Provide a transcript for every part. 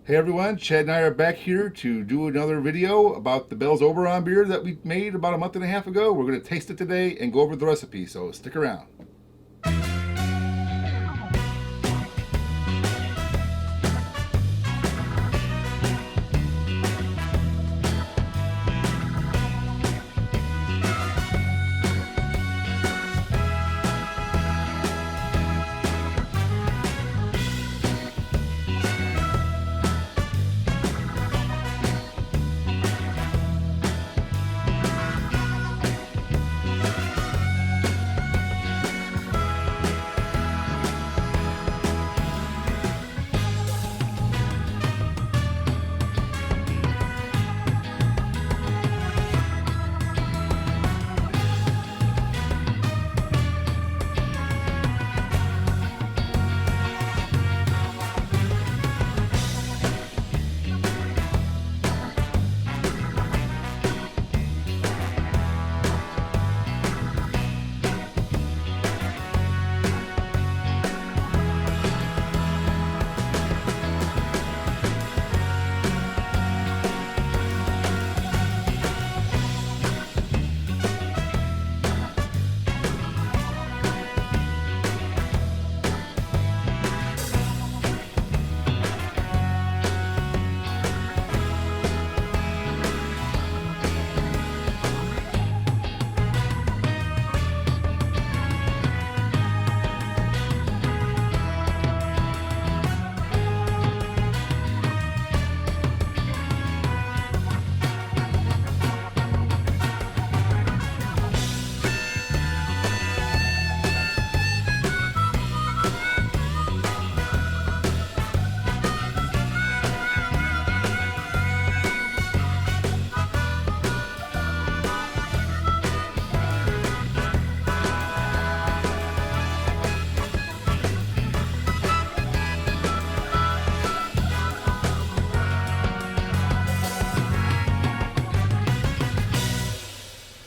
Hey everyone, Chad and I are back here to do another video about the Bell's Oberon beer that we made about a month and a half ago. We're going to taste it today and go over the recipe, so stick around.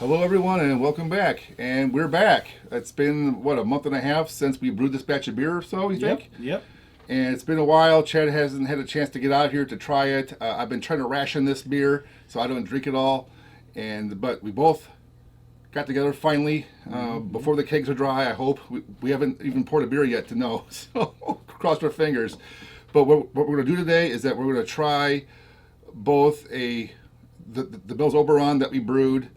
Hello everyone and welcome back. And we're back. It's been, what, a month and a half since we brewed this batch of beer or so, you think? Yep. And it's been a while. Chad hasn't had a chance to get out here to try it. I've been trying to ration this beer so I don't drink it all. But we both got together finally before the kegs are dry, I hope. We haven't even poured a beer yet to know, so cross our fingers. But what we're going to do today is that we're going to try both the Bell's Oberon that we brewed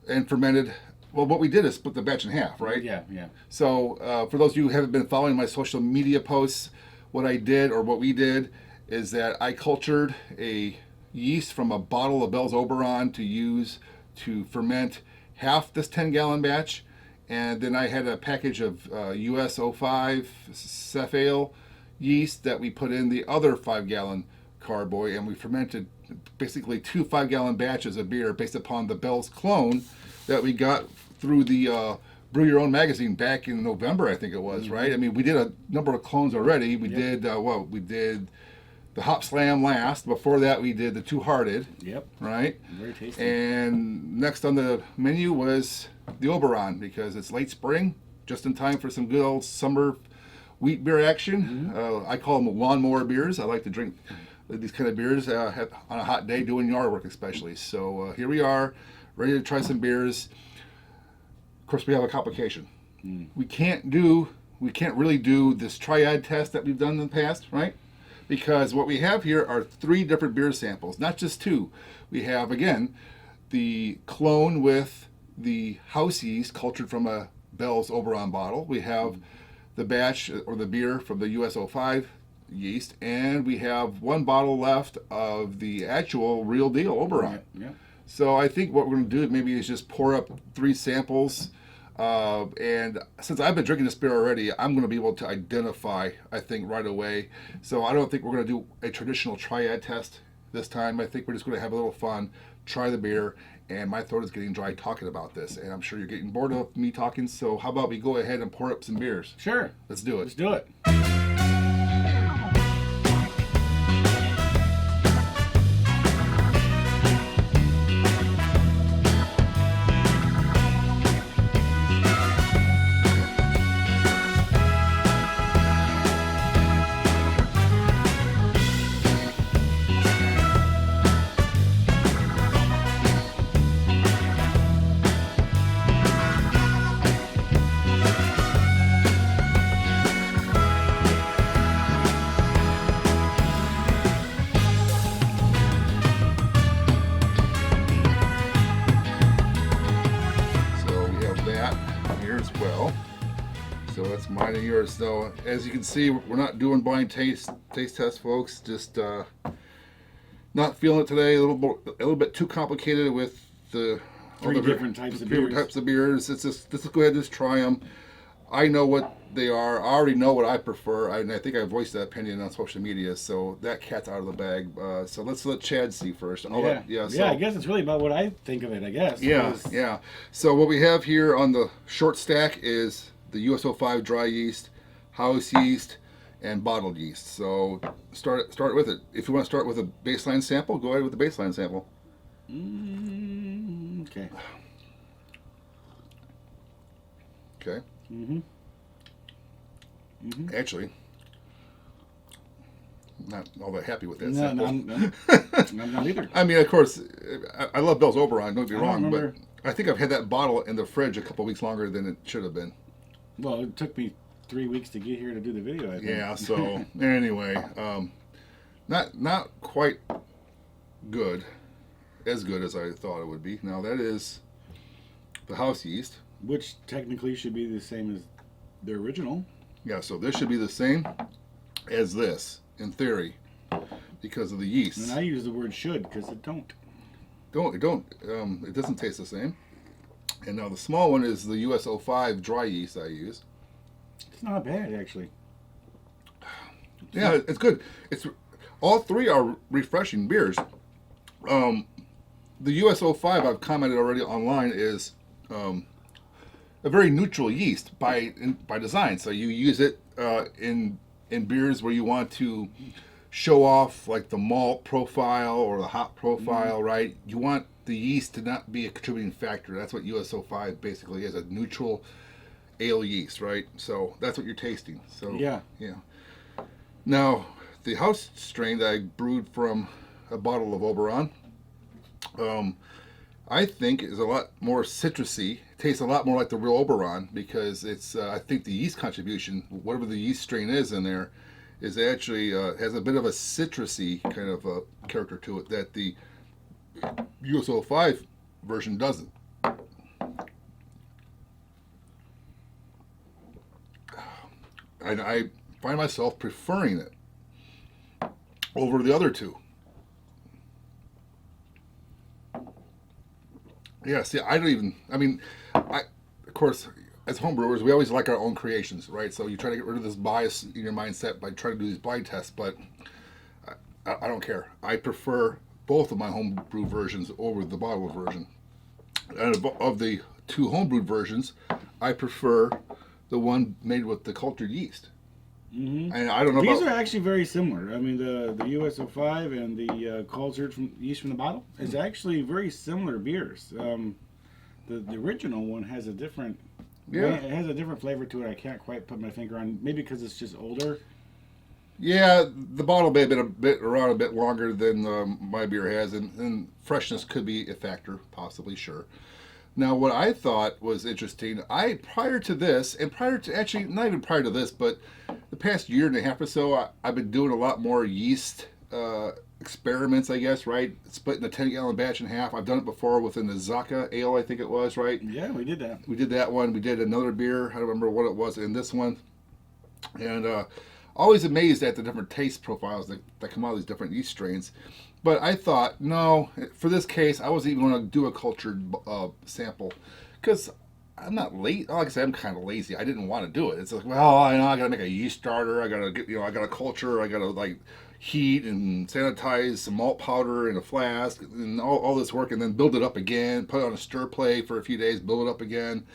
and fermented. Well, what we did is split the batch in half, right? Yeah. So for those of you who haven't been following my social media posts, what I did, or what we did, is that I cultured a yeast from a bottle of Bell's Oberon to use to ferment half this 10-gallon batch. And then I had a package of US-05 Safale yeast that we put in the other 5-gallon carboy, and we fermented basically two 5-gallon batches of beer based upon the Bell's clone that we got through the Brew Your Own Magazine back in November, I think it was, right? I mean, we did a number of clones already. We did we did the Hop Slam last. Before that, we did the Two Hearted. Yep. Right. Very tasty. And next on the menu was the Oberon, because it's late spring, just in time for some good old summer wheat beer action. I call them lawnmower beers. I like to drink these kind of beers on a hot day doing yard work especially. So here we are, ready to try some beers. Of course, we have a complication. We can't really do this triad test that we've done in the past, right? Because what we have here are 3 different beer samples, not just 2. We have, again, the clone with the house yeast cultured from a Bell's Oberon bottle. We have the batch or the beer from the US-05 yeast, and we have 1 bottle left of the actual real deal Oberon. Yeah. So I think what we're going to do maybe is just pour up 3 samples. And since I've been drinking this beer already, I'm going to be able to identify, I think, right away. So I don't think we're going to do a traditional triad test this time. I think we're just going to have a little fun, try the beer, and my throat is getting dry talking about this, and I'm sure you're getting bored of me talking, so how about we go ahead and pour up some beers? Sure. Let's do it. Let's do it. beer. So as you can see, we're not doing blind taste tests, folks. Just not feeling it today. A little bit too complicated with the three different types of beers. Let's go ahead and just try them. I know what they are. I already know what I prefer, and I think I voiced that opinion on social media. So that cat's out of the bag. So let's let Chad see first. I guess it's really about what I think of it. I guess. Yeah. So what we have here on the short stack is the US-05 dry yeast, house yeast, and bottled yeast. So start with it. If you want to start with a baseline sample, go ahead with the baseline sample. Okay. Okay. Actually, not all that happy with that sample. No, I'm not either. I mean, of course, I love Bell's Oberon. Don't get me wrong, but I think I've had that bottle in the fridge a couple weeks longer than it should have been. Well, it took me 3 weeks to get here to do the video, I think. Yeah. So anyway, not quite good, as good as I thought it would be. Now that is the house yeast, which technically should be the same as the original. Yeah, so this should be the same as this, in theory, because of the yeast. And I use the word should because it don't. It doesn't taste the same. And now the small one is the US-05 dry yeast I use. It's not bad, actually. Yeah, it's good. All three are refreshing beers. The US-05, I've commented already online, is a very neutral yeast by design. So you use it in beers where you want to show off like the malt profile or the hop profile, right? You want the yeast to not be a contributing factor. That's what US-05 basically is, a neutral ale yeast, right? So that's what you're tasting. So yeah. Now the house strain that I brewed from a bottle of Oberon, I think is a lot more citrusy. It tastes a lot more like the real Oberon because it's. I think the yeast contribution, whatever the yeast strain is in there, is actually has a bit of a citrusy kind of character to it that the US-05 version doesn't. And I find myself preferring it over the other two. Yeah, see, of course, as homebrewers, we always like our own creations, right? So you try to get rid of this bias in your mindset by trying to do these blind tests, but I don't care. I prefer both of my homebrew versions over the bottled version. And of the two homebrewed versions, I prefer the one made with the cultured yeast. Mm-hmm. And I don't know. These are actually very similar. I mean, the US-05 and the cultured yeast from the bottle is actually very similar beers. The original one has a different. Yeah. It has a different flavor to it. I can't quite put my finger on. Maybe because it's just older. Yeah, the bottle may have been around a bit longer than my beer has, and freshness could be a factor, possibly, sure. Now, what I thought was interesting, prior to this, and actually, not even prior to this, but the past year and a half or so, I've been doing a lot more yeast experiments, I guess, right? Splitting a 10-gallon batch in half. I've done it before with an Azaka ale, I think it was, right? Yeah, we did that. We did that one. We did another beer. I don't remember what it was in this one. And always amazed at the different taste profiles that come out of these different yeast strains. But I thought, no, for this case, I wasn't even going to do a cultured sample because I'm not late. Like I said, I'm kind of lazy. I didn't want to do it. It's like, well, I got to make a yeast starter. I got to get, I got to culture. I got to heat and sanitize some malt powder in a flask and all this work, and then build it up again. Put it on a stir plate for a few days. Build it up again.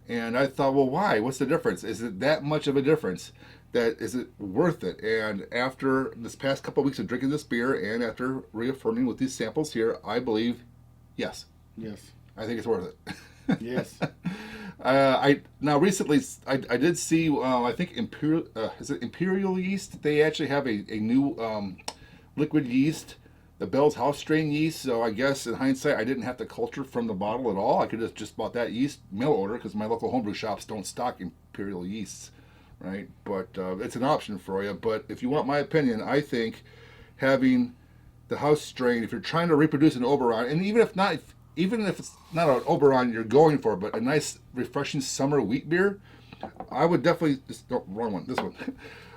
And I thought, well, why? What's the difference? Is it that much of a difference? Is it worth it? And after this past couple of weeks of drinking this beer and after reaffirming with these samples here, I believe, yes. Yes. I think it's worth it. Yes. Now recently I did see I think Imperial Yeast. They actually have a new liquid yeast, the Bell's House strain yeast. So I guess in hindsight I didn't have to culture from the bottle at all. I could have just bought that yeast mail order because my local homebrew shops don't stock Imperial yeasts. Right, but it's an option for you. But if you want my opinion, I think having the house strain, if you're trying to reproduce an Oberon, and even if it's not an Oberon you're going for, but a nice refreshing summer wheat beer, I would definitely, wrong one, this one.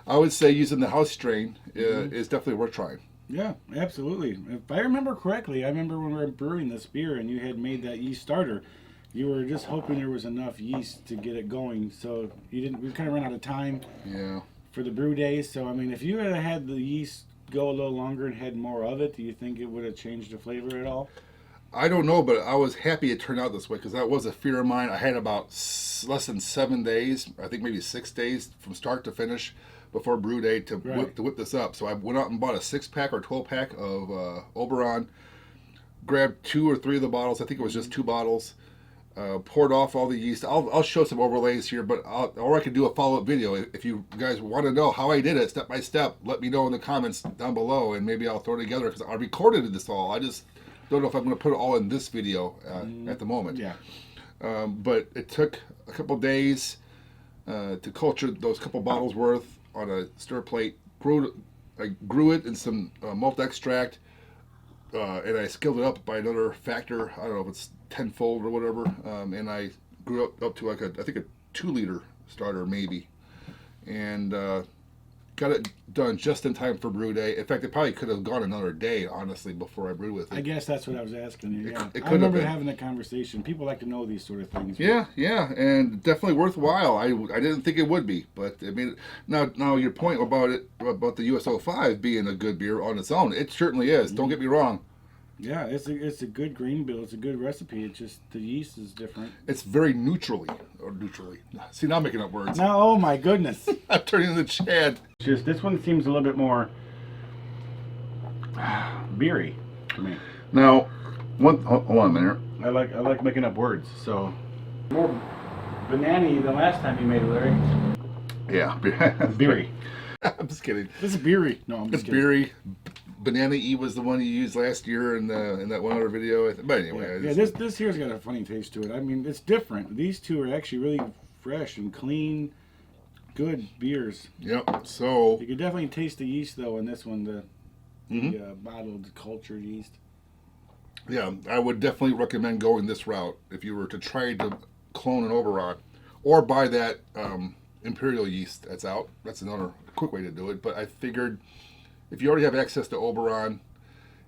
I would say using the house strain is definitely worth trying. Yeah, absolutely. If I remember correctly, I remember when we were brewing this beer and you had made that yeast starter, you were just hoping there was enough yeast to get it going. So you didn't. We kind of ran out of time. Yeah. For the brew days. So I mean, if you had had the yeast go a little longer and had more of it, do you think it would have changed the flavor at all? I don't know, but I was happy it turned out this way because that was a fear of mine. I had about less than 7 days, I think maybe 6 days from start to finish before brew day to whip this up. So I went out and bought a 6-pack or 12-pack of Oberon, grabbed 2 or 3 of the bottles. I think it was just 2 bottles. Poured off all the yeast. I'll show some overlays here, but or I could do a follow-up video. If you guys want to know how I did it step by step, let me know in the comments down below, and maybe I'll throw it together because I recorded this all. I just don't know if I'm going to put it all in this video at the moment. Yeah. But it took a couple days to culture those couple bottles worth on a stir plate. I grew it in some malt extract, and I scaled it up by another factor. I don't know if it's tenfold or whatever. And I grew up to like I think a 2-liter starter maybe, and got it done just in time for brew day. In fact, it probably could have gone another day, honestly, before I brewed with it. I guess that's what I was asking you. Yeah. It I remember having a conversation. People like to know these sort of things. Yeah, and definitely worthwhile. I didn't think it would be, but I mean, now your point about the US-05 being a good beer on its own, it certainly is. Don't get me wrong. Yeah, it's a good grain bill. It's a good recipe. It's just the yeast is different. It's very neutrally. See, now I'm making up words. No, oh my goodness. I'm turning into Chad. Just this one seems a little bit more beery to me. Now, hold on a minute. I like making up words. So more banana-y than last time you made it, Larry. Yeah, Beery. I'm just kidding. This is beery. No, I'm just It's kidding. beery. Banana E was the one you used last year in that one other video. But anyway, Yeah, this here's got a funny taste to it. I mean, it's different. These two are actually really fresh and clean, good beers. Yep. So You can definitely taste the yeast though in this one, the bottled cultured yeast. yeah, I would definitely recommend going this route if you were to try to clone an Oberon, or buy that imperial yeast that's out. That's another quick way to do it. But I figured, if you already have access to Oberon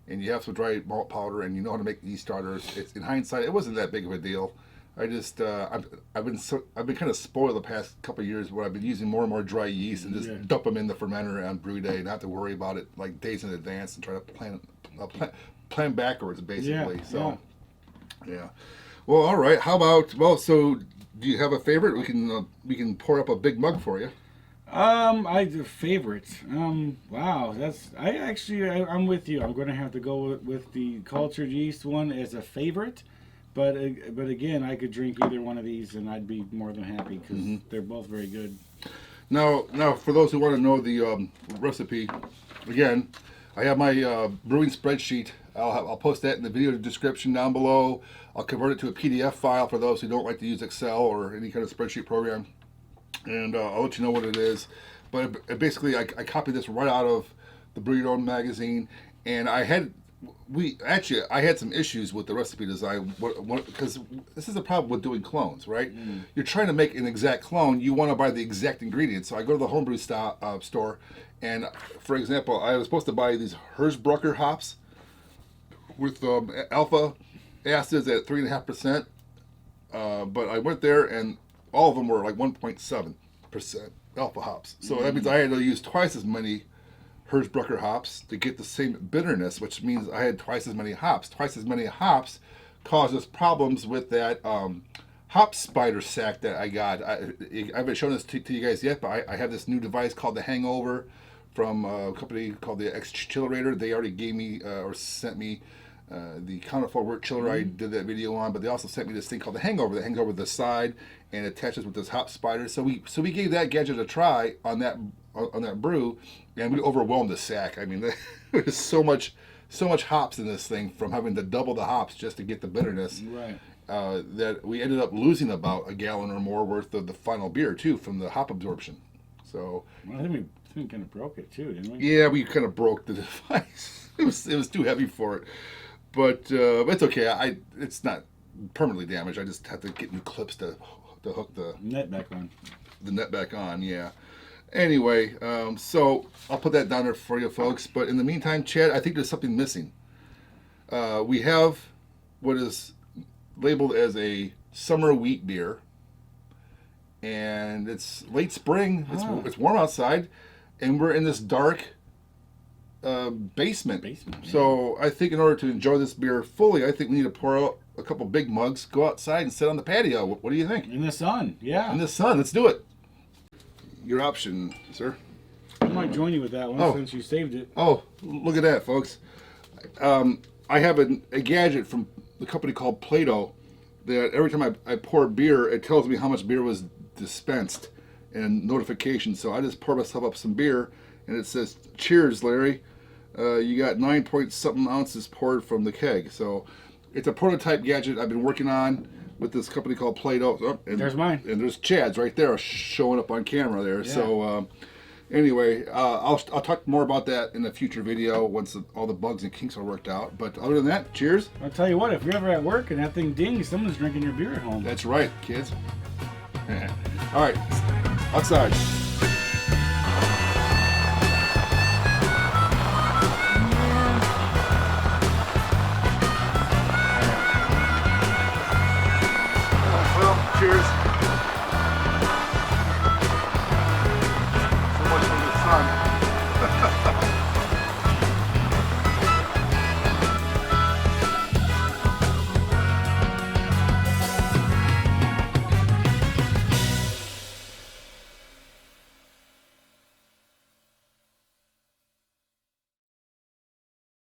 and you have some dry malt powder and you know how to make yeast starters, it's, in hindsight, it wasn't that big of a deal. I just I've been kind of spoiled the past couple of years where I've been using more and more dry yeast and just dump them in the fermenter on brew day, not have to worry about it like days in advance and try to plan backwards basically. Yeah. Well, all right. How about so? Do you have a favorite? We can pour up a big mug for you. I do favorites. Wow, I'm with you. I'm going to have to go with the cultured yeast one as a favorite, but again, I could drink either one of these and I'd be more than happy because they're both very good. Now, for those who want to know the recipe, again, I have my brewing spreadsheet. I'll post that in the video description down below. I'll convert it to a PDF file for those who don't like to use Excel or any kind of spreadsheet program. And I'll let you know what it is. But basically, I copied this right out of the BYO Magazine, and I had some issues with the recipe design because this is the problem with doing clones, right? You're trying to make an exact clone. You want to buy the exact ingredients. So I go to the homebrew store, and for example, I was supposed to buy these Hersbrucker hops with alpha acids at 3.5%, but I went there and all of them were like 1.7% alpha hops. So that means I had to use twice as many Hersbrucker hops to get the same bitterness, which means I had twice as many hops. Twice as many hops causes problems with that hop spider sack that I got. I haven't shown this to you guys yet, but I have this new device called the Hangover from a company called the Xchillerator. They already gave me or sent me the counterflow work chiller I did that video on, but they also sent me this thing called the Hangover that hangs over the side and attaches with this hop spider. So we gave that gadget a try on that brew, and we overwhelmed the sack. I mean, there's so much hops in this thing from having to double the hops just to get the bitterness. Right. That we ended up losing about a gallon or more worth of the final beer too from the hop absorption. So Well, I think we kind of broke it too, didn't we? yeah, we kind of broke the device. It was too heavy for it. But it's okay. It's not permanently damaged. I just have to get new clips to hook the Net back on. the net back on. Yeah. Anyway, so I'll put that down there for you folks. But in the meantime, Chad, I think there's something missing. We have what is labeled as a summer wheat beer, and it's late spring. It's warm outside, and we're in this dark basement. So I think in order to enjoy this beer fully, I think we need to pour out a couple big mugs, go outside, and sit on the patio. What do you think? In the sun, yeah. In the sun, let's do it. Your option, sir. I might join you with that one since you saved it. Oh, look at that, folks. I have a gadget from the company called Play-Doh that every time I pour beer, it tells me how much beer was dispensed and notifications. So I just pour myself up some beer, and it says, "Cheers, Larry. You got 9 point something ounces poured from the keg." So it's a prototype gadget I've been working on with this company called Play-Doh. Oh, and there's mine. And there's Chad's right there showing up on camera there. Yeah. So anyway, I'll talk more about that in a future video once all the bugs and kinks are worked out. But other than that, cheers. I'll tell you what, if you're ever at work and that thing dings, someone's drinking your beer at home. That's right, kids. All right, outside.